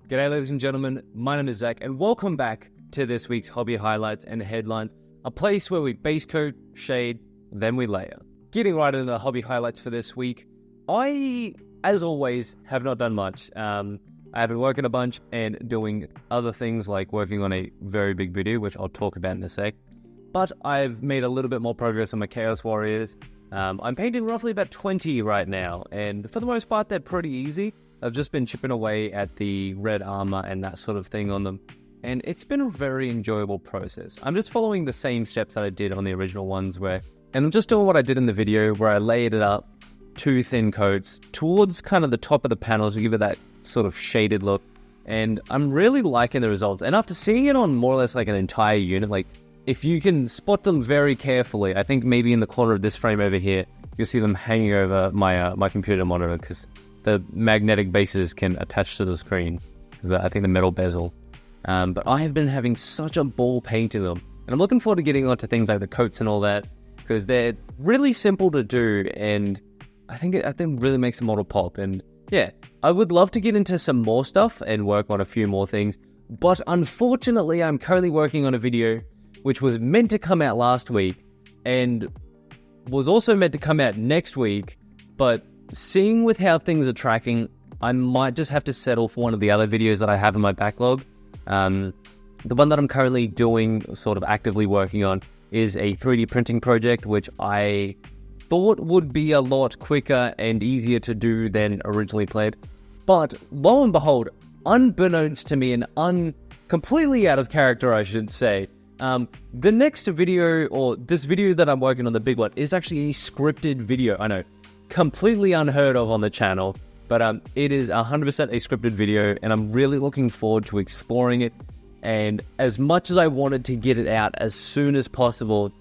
G'day ladies and gentlemen, my name is Zach and welcome back to this week's Hobby Highlights and Headlines, a place where we base coat, shade, then we layer. Getting right into the Hobby Highlights for this week, I, as always, have not done much. I have been working a bunch and doing other things like working on a very big video, which I'll talk about in a sec. But I've made a little bit more progress on my Chaos Warriors. I'm painting roughly about 20 right now, and for the most part, they're pretty easy. I've just been chipping away at the red armor and that sort of thing on them, and it's been a very enjoyable process. I'm just following the same steps that I did on the original ones and I'm just doing what I did in the video where I layered it up, 2 thin coats, towards kind of the top of the panels to give it that sort of shaded look, and I'm really liking the results. And after seeing it on more or less like an entire unit, like if you can spot them very carefully, I think maybe in the corner of this frame over here, you'll see them hanging over my computer monitor because the magnetic bases can attach to the screen, because I think the metal bezel. But I have been having such a ball painting them, and I'm looking forward to getting onto things like the coats and all that, because they're really simple to do, and I think it really makes the model pop. And yeah, I would love to get into some more stuff and work on a few more things, but unfortunately I'm currently working on a video which was meant to come out last week, and was also meant to come out next week, but seeing with how things are tracking, I might just have to settle for one of the other videos that I have in my backlog. The one that I'm currently doing, sort of actively working on, is a 3D printing project, which I thought would be a lot quicker and easier to do than originally planned. But lo and behold, unbeknownst to me and completely out of character, I should say, the next video, or this video that I'm working on, the big one, is actually a scripted video. I know, completely unheard of on the channel, but it is 100% a scripted video, and I'm really looking forward to exploring it. And as much as I wanted to get it out as soon as possible,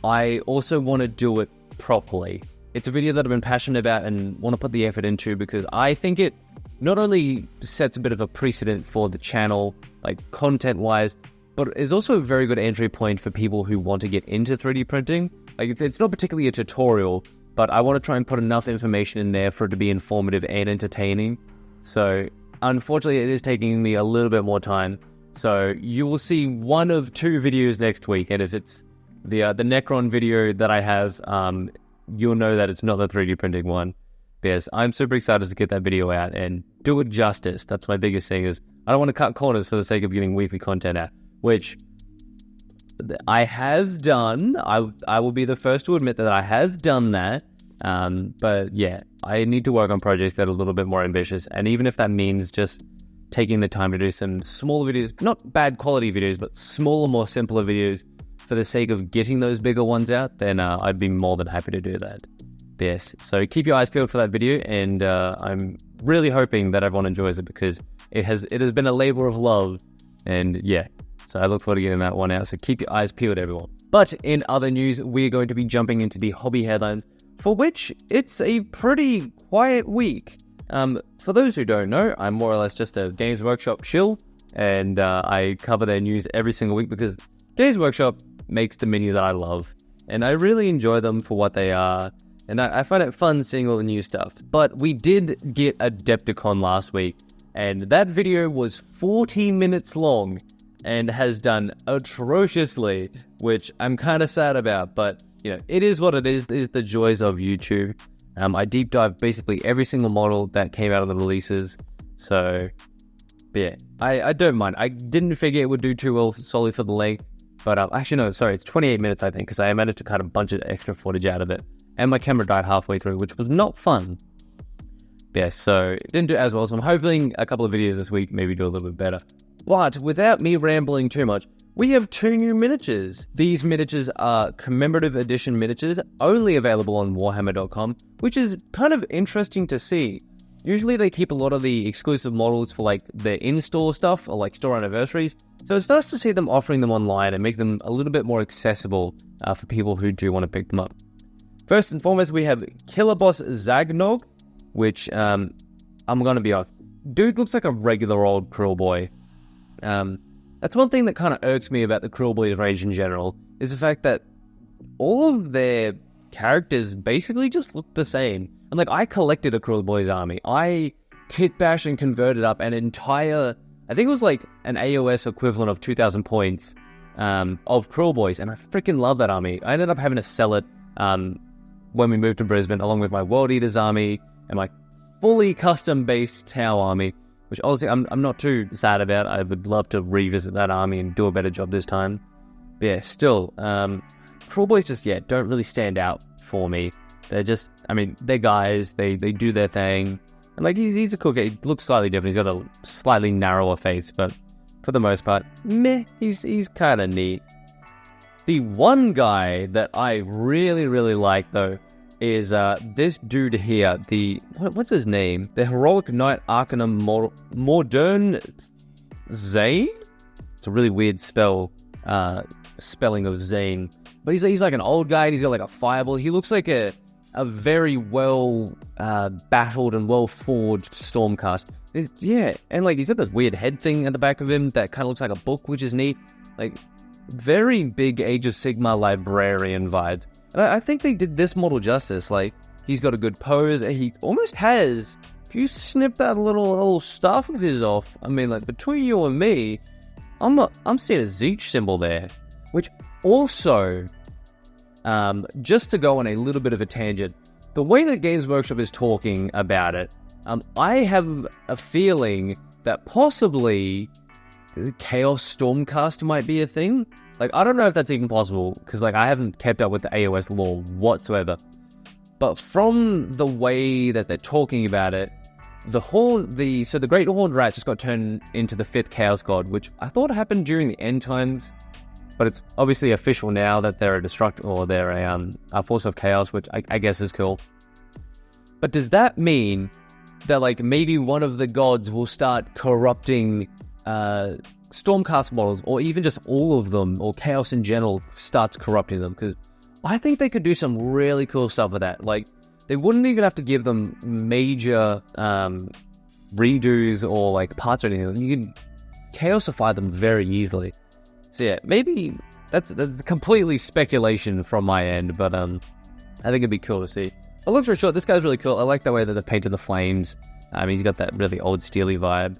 I also want to do it properly. It's a video that I've been passionate about and want to put the effort into, because I think it not only sets a bit of a precedent for the channel, like content-wise, but is also a very good entry point for people who want to get into 3D printing. Like it's not particularly a tutorial, but I want to try and put enough information in there for it to be informative and entertaining. So unfortunately, it is taking me a little bit more time. So you will see one of 2 videos next week, and if it's the Necron video that I have, you'll know that it's not the 3D printing one. Yes, I'm super excited to get that video out and do it justice. That's my biggest thing, is I don't want to cut corners for the sake of getting weekly content out, which I have done. I will be the first to admit that I have done that. But yeah, I need to work on projects that are a little bit more ambitious. And even if that means just taking the time to do some smaller videos, not bad quality videos, but smaller, more simpler videos for the sake of getting those bigger ones out, then I'd be more than happy to do that. Yes, so keep your eyes peeled for that video, and I'm really hoping that everyone enjoys it, because it has been a labor of love, and yeah. So I look forward to getting that one out, so keep your eyes peeled, everyone. But in other news, we're going to be jumping into the hobby headlines, for which it's a pretty quiet week. For those who don't know, I'm more or less just a Games Workshop shill, and I cover their news every single week because Games Workshop makes the minis that I love, and I really enjoy them for what they are, and I find it fun seeing all the new stuff. But we did get Adepticon last week, and that video was 40 minutes long, and has done atrociously, which I'm kind of sad about, but you know, it is what it is. It is the joys of YouTube. I deep dive basically every single model that came out of the releases, so yeah, I don't mind. I didn't figure it would do too well solely for the length, but actually no, sorry, it's 28 minutes I think, because I managed to cut a bunch of extra footage out of it, and my camera died halfway through, which was not fun. Yeah, so it didn't do as well, so I'm hoping a couple of videos this week maybe do a little bit better. But without me rambling too much, we have 2 new miniatures. These miniatures are Commemorative Edition miniatures, only available on Warhammer.com, which is kind of interesting to see. Usually they keep a lot of the exclusive models for like their in-store stuff, or like store anniversaries, so it's nice to see them offering them online and make them a little bit more accessible for people who do want to pick them up. First and foremost, we have Killer Boss Zagnog, which, I'm going to be honest, dude looks like a regular old Krill boy. That's one thing that kind of irks me about the Krill Boys range in general, is the fact that all of their characters basically just look the same. And like, I collected a Krill Boys army. I kit bash and converted up an entire, I think it was like an AOS equivalent of 2,000 points of Kruleboyz, and I freaking love that army. I ended up having to sell it when we moved to Brisbane, along with my World Eaters army and my fully custom-based Tau army, which honestly I'm not too sad about. I would love to revisit that army and do a better job this time. But yeah, still, Kruleboyz just, don't really stand out for me. They're just, they're guys, they do their thing. And like, he's a cool guy. He looks slightly different. He's got a slightly narrower face, but for the most part, meh, he's kind of neat. The one guy that I really, really like, though, is this dude here. What's his name? The Heroic Knight Arcanum Modern Zane? It's a really weird spelling of Zane. But he's like an old guy, and he's got like a fireball. He looks like a very well battled and well forged Stormcast. And like he's got this weird head thing at the back of him that kind of looks like a book, which is neat. Like, very big Age of Sigmar librarian vibe. And I think they did this model justice. Like, he's got a good pose. He almost has, if you snip that little stuff of his off, like, between you and me, I'm seeing a Zeech symbol there. Which also, just to go on a little bit of a tangent, the way that Games Workshop is talking about it, I have a feeling that possibly Chaos Stormcast might be a thing. Like, I don't know if that's even possible, because like I haven't kept up with the AOS lore whatsoever. But from the way that they're talking about it, the Great Horned Rat just got turned into the 5th Chaos God, which I thought happened during the end times. But it's obviously official now that they're they're a Force of Chaos, which I guess is cool. But does that mean that like maybe one of the gods will start corrupting Stormcast models, or even just all of them, or Chaos in general starts corrupting them? Because I think they could do some really cool stuff with that. Like, they wouldn't even have to give them major redos or like parts or anything. You can Chaosify them very easily. So yeah, maybe that's completely speculation from my end, but I think it'd be cool to see. But long story short, this guy's really cool. I like the way that they've painted the flames. He's got that really old steely vibe.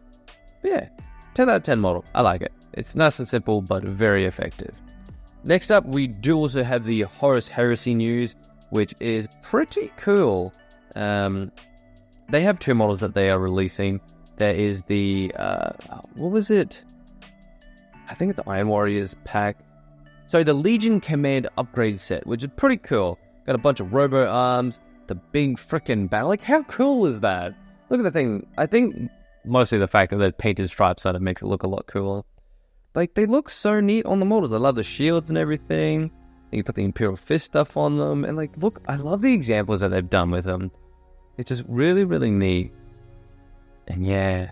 But yeah, 10 out of 10 model. I like it. It's nice and simple, but very effective. Next up, we do also have the Horus Heresy news, which is pretty cool. They have 2 models that they are releasing. There is the, what was it? I think it's the Iron Warriors pack. So the Legion Command upgrade set, which is pretty cool. Got a bunch of robo arms, the big frickin' battle. Like, how cool is that? Look at the thing. I think mostly the fact that they've painted stripes on it makes it look a lot cooler. Like, they look so neat on the models. I love the shields and everything. You can put the Imperial Fist stuff on them. And like, look, I love the examples that they've done with them. It's just really, really neat. And yeah.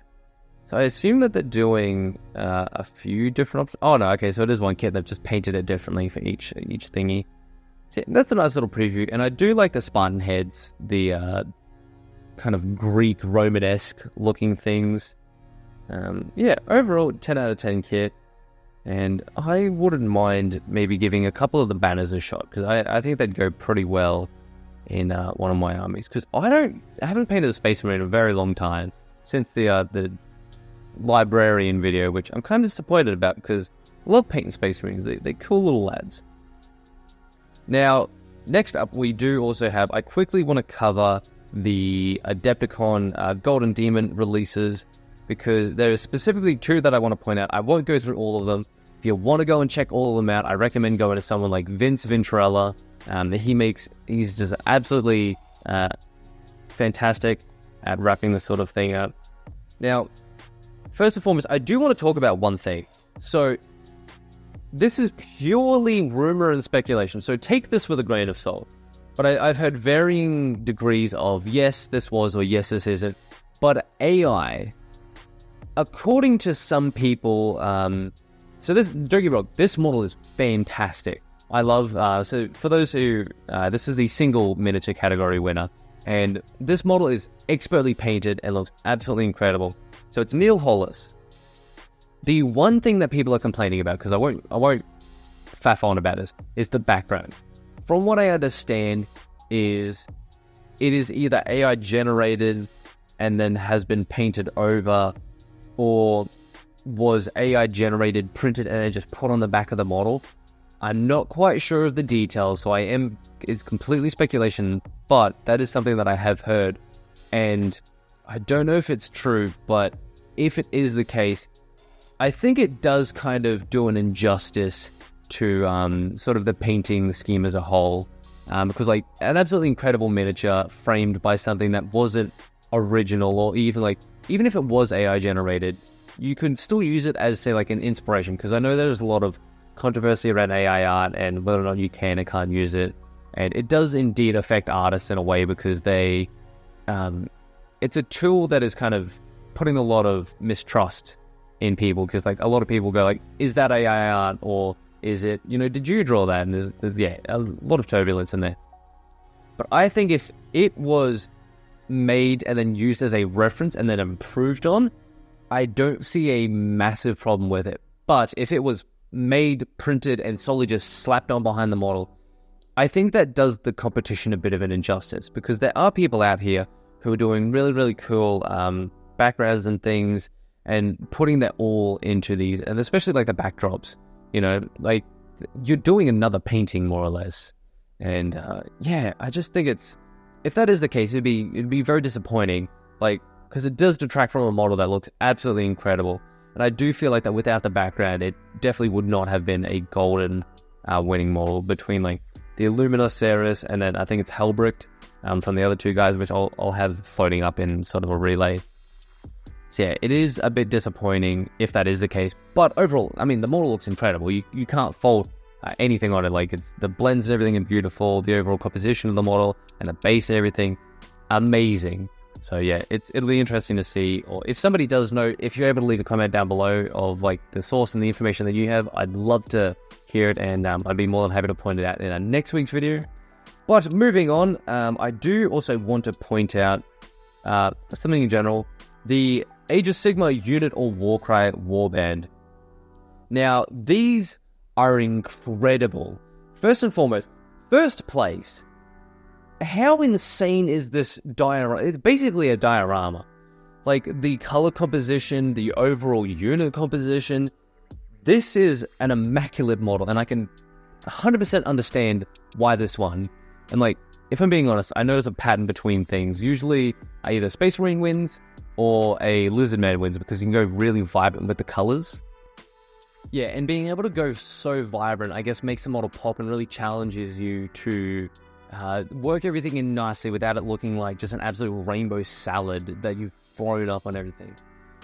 So I assume that they're doing a few different options. Oh no, okay, so it is one kit. They've just painted it differently for each thingy. So yeah, that's a nice little preview. And I do like the Spartan heads, the kind of Greek Romanesque looking things. Yeah, overall 10 out of 10 kit. And I wouldn't mind maybe giving a couple of the banners a shot, because I think they'd go pretty well in one of my armies. Because I haven't painted a Space Marine in a very long time, since the Librarian video, which I'm kind of disappointed about, because I love painting Space Marines. They're cool little lads. Now, next up, we do also have, I quickly want to cover the Adepticon Golden Demon releases, because there are specifically 2 that I want to point out. I won't go through all of them. If you want to go and check all of them out, I recommend going to someone like Vince Venturella. He's just absolutely fantastic at wrapping this sort of thing up. Now, first and foremost, I do want to talk about one thing. So, this is purely rumor and speculation, so take this with a grain of salt. But I've heard varying degrees of yes, this was, or yes, this isn't. But AI, according to some people, so this, don't get me wrong, this model is fantastic. I love, so for those who, this is the single miniature category winner. And this model is expertly painted and looks absolutely incredible. So it's Neil Hollis. The one thing that people are complaining about, because I won't faff on about this, is the background. From what I understand, it is either AI generated, and then has been painted over, or was AI generated, printed, and then just put on the back of the model. I'm not quite sure of the details, so it's completely speculation, but that is something that I have heard, and I don't know if it's true, but if it is the case, I think it does kind of do an injustice to sort of the painting scheme as a whole, because like an absolutely incredible miniature framed by something that wasn't original, or even if it was AI generated, you could still use it as, say, like an inspiration, because I know there's a lot of controversy around AI art and whether or not you can and can't use it, and it does indeed affect artists in a way, because they it's a tool that is kind of putting a lot of mistrust in people, because like a lot of people go like, is that AI art, or is it, did you draw that? And there's a lot of turbulence in there. But I think if it was made and then used as a reference and then improved on, I don't see a massive problem with it. But if it was made, printed, and solely just slapped on behind the model, I think that does the competition a bit of an injustice, because there are people out here who are doing really, really cool backgrounds and things, and putting that all into these, and especially like the backdrops, like you're doing another painting more or less. And I just think if that is the case, it'd be very disappointing, like, because it does detract from a model that looks absolutely incredible. And I do feel like that without the background, it definitely would not have been a golden winning model between like the Illuminous Horus, and then I think it's Hellbricht from the other two guys, which I'll have floating up in sort of a relay. So yeah, it is a bit disappointing if that is the case. But overall, I mean, the model looks incredible. You can't fault anything on it. Like, it's the blends and everything are beautiful. The overall composition of the model and the base and everything, amazing. So yeah, it'll be interesting to see, or if somebody does know, if you're able to leave a comment down below of like the source and the information that you have, I'd love to hear it, and I'd be more than happy to point it out in our next week's video. But moving on, I do also want to point out something in general, the Age of Sigmar unit or Warcry warband. Now, these are incredible. First and foremost, first place. How insane is this diorama? It's basically a diorama. Like, the color composition, the overall unit composition. This is an immaculate model, and I can 100% understand why this one. And like, if I'm being honest, I notice a pattern between things. Usually, either Space Marine wins or a Lizard Man wins, because you can go really vibrant with the colors. Yeah, and being able to go so vibrant, I guess, makes the model pop and really challenges you to work everything in nicely without it looking like just an absolute rainbow salad that you've thrown up on everything.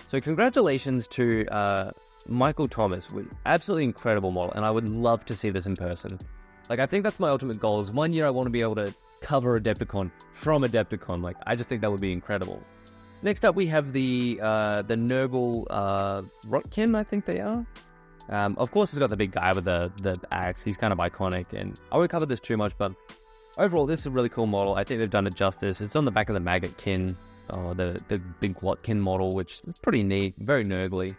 So congratulations to Michael Thomas, with absolutely incredible model, and I would love to see this in person. Like, I think that's my ultimate goal, is one year I want to be able to cover Adepticon from Adepticon. Like, I just think that would be incredible. Next up, we have the Nurgle Rotkin, I think they are. Of course, it's got the big guy with the axe. He's kind of iconic, and I won't cover this too much, but overall, this is a really cool model. I think they've done it justice. It's on the back of the Maggotkin, the big Glotkin model, which is pretty neat, very Nurgly.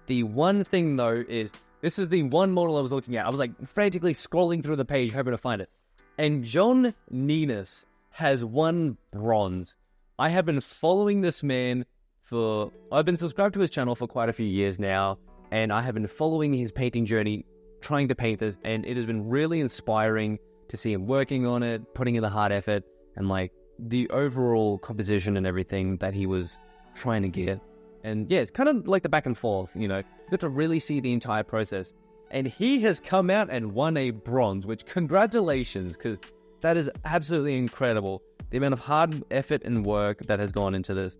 The one thing, though, is this is the one model I was looking at. I was like frantically scrolling through the page, hoping to find it. And John Ninus has won bronze. I have been following this man I've been subscribed to his channel for quite a few years now, and I have been following his painting journey, trying to paint this, and it has been really inspiring to see him working on it, putting in the hard effort, and like the overall composition and everything that he was trying to get. And yeah, it's kind of like the back and forth, you get to really see the entire process. And he has come out and won a bronze, which congratulations, because that is absolutely incredible. The amount of hard effort and work that has gone into this.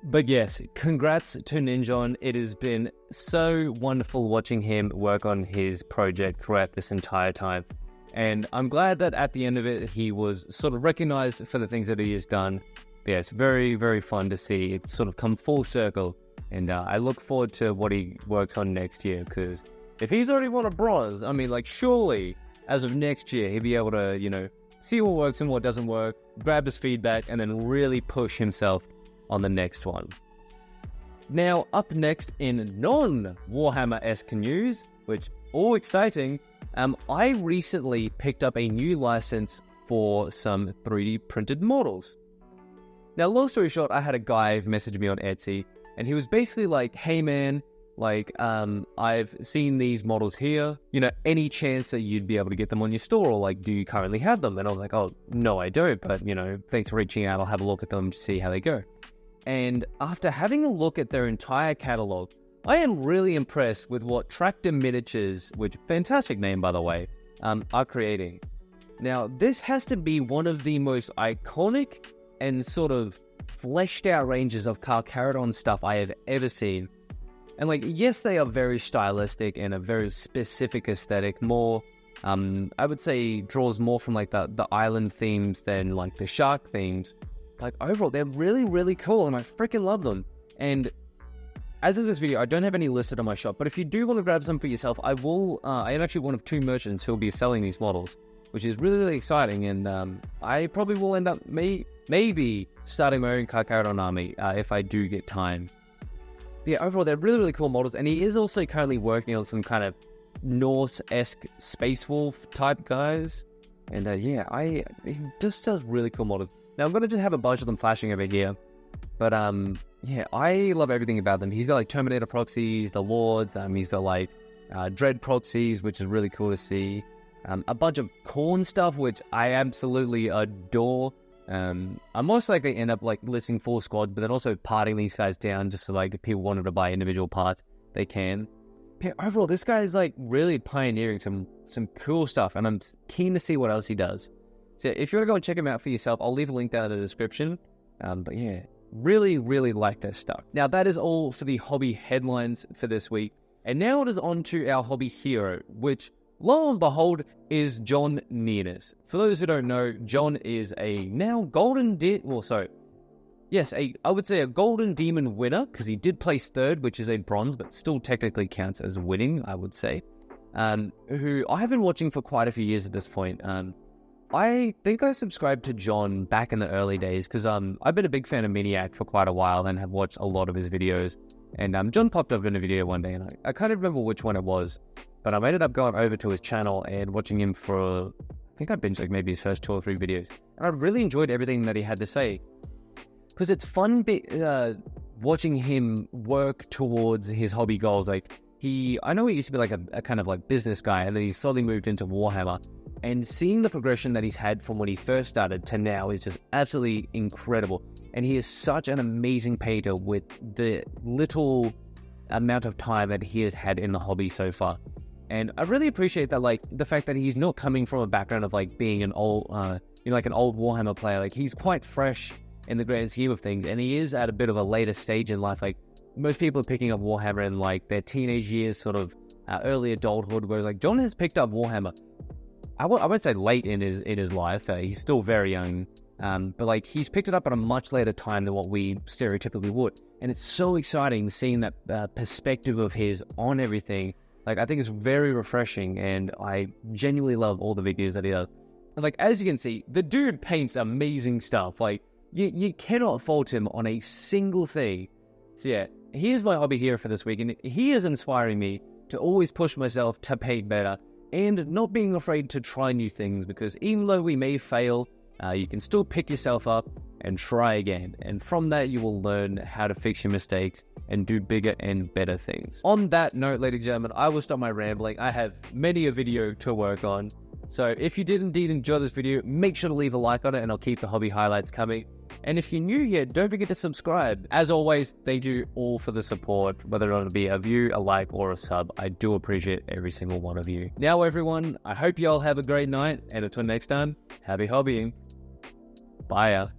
But yes, congrats to Ninjon. It has been so wonderful watching him work on his project throughout this entire time. And I'm glad that at the end of it, he was sort of recognized for the things that he has done. But yeah, it's very, very fun to see it sort of come full circle. And I look forward to what he works on next year, because if he's already won a bronze, I mean, like, surely as of next year, he'll be able to, see what works and what doesn't work, grab his feedback, and then really push himself on the next one. Now, up next in non-Warhammer-esque news, which all exciting, I recently picked up a new license for some 3D printed models. Now, long story short, I had a guy message me on Etsy, and he was basically like, hey man, like, I've seen these models here, you know, any chance that you'd be able to get them on your store, or like, do you currently have them? And I was like, oh, no, I don't, but, you know, thanks for reaching out. I'll have a look at them to see how they go. And after having a look at their entire catalog, I am really impressed with what Traktor Miniatures, which fantastic name, by the way, are creating. Now, this has to be one of the most iconic and sort of fleshed out ranges of Commeorative stuff I have ever seen. And like, yes, they are very stylistic and a very specific aesthetic, more, I would say draws more from like the island themes than like the shark themes. Like overall, they're really, really cool and I freaking love them. And as of this video, I don't have any listed on my shop, but if you do want to grab some for yourself, I will, I am actually one of 2 merchants who will be selling these models, which is really, really exciting. And I probably will end up maybe starting my own Commeorative army if I do get time. But yeah, overall, they're really, really cool models. And he is also currently working on some kind of Norse-esque Space Wolf type guys. And yeah, he just does really cool models. Now, I'm going to just have a bunch of them flashing over here. But yeah, I love everything about them. He's got like Terminator proxies, the Lords. He's got like Dread proxies, which is really cool to see. A bunch of Khorne stuff, which I absolutely adore. I'm most likely end up like listing 4 squads, but then also parting these guys down just so like if people wanted to buy individual parts, they can. But overall, this guy is like really pioneering some cool stuff, and I'm keen to see what else he does. So if you want to go and check him out for yourself, I'll leave a link down in the description. But yeah, really, really like this stuff. Now that is all for the hobby headlines for this week, and now it is on to our hobby hero, which lo and behold, is John Ninjon. For those who don't know, John is a now golden I would say a golden demon winner, because he did place 3rd, which is a bronze, but still technically counts as winning, I would say. Who I have been watching for quite a few years at this point. I think I subscribed to John back in the early days, because I've been a big fan of Maniac for quite a while and have watched a lot of his videos. And John popped up in a video one day, and I can't remember which one it was. But I ended up going over to his channel and watching him for, I think I binged like maybe his first 2 or 3 videos. And I really enjoyed everything that he had to say. Because it's fun watching him work towards his hobby goals. Like, I know he used to be like a kind of like business guy, and then he slowly moved into Warhammer. And seeing the progression that he's had from when he first started to now is just absolutely incredible. And he is such an amazing painter with the little amount of time that he has had in the hobby so far. And I really appreciate that, like, the fact that he's not coming from a background of, like, being an old, like an old Warhammer player. Like, he's quite fresh in the grand scheme of things, and he is at a bit of a later stage in life. Like, most people are picking up Warhammer in, like, their teenage years, sort of early adulthood, whereas, like, John has picked up Warhammer, I won't say late in his life. He's still very young, but, like, he's picked it up at a much later time than what we stereotypically would. And it's so exciting seeing that perspective of his on everything. Like, I think it's very refreshing, and I genuinely love all the videos that he does. And, like, as you can see, the dude paints amazing stuff. Like, you cannot fault him on a single thing. So, yeah, here's my hobby hero for this week, and he is inspiring me to always push myself to paint better and not being afraid to try new things, because even though we may fail, you can still pick yourself up and try again. And from that, you will learn how to fix your mistakes and do bigger and better things. On that note, ladies and gentlemen, I will stop my rambling. I have many a video to work on. So if you did indeed enjoy this video, make sure to leave a like on it, and I'll keep the hobby highlights coming. And if you're new here, don't forget to subscribe. As always, thank you all for the support, whether it be a view, a like, or a sub. I do appreciate every single one of you. Now, everyone, I hope you all have a great night, and until next time, happy hobbying. Bye.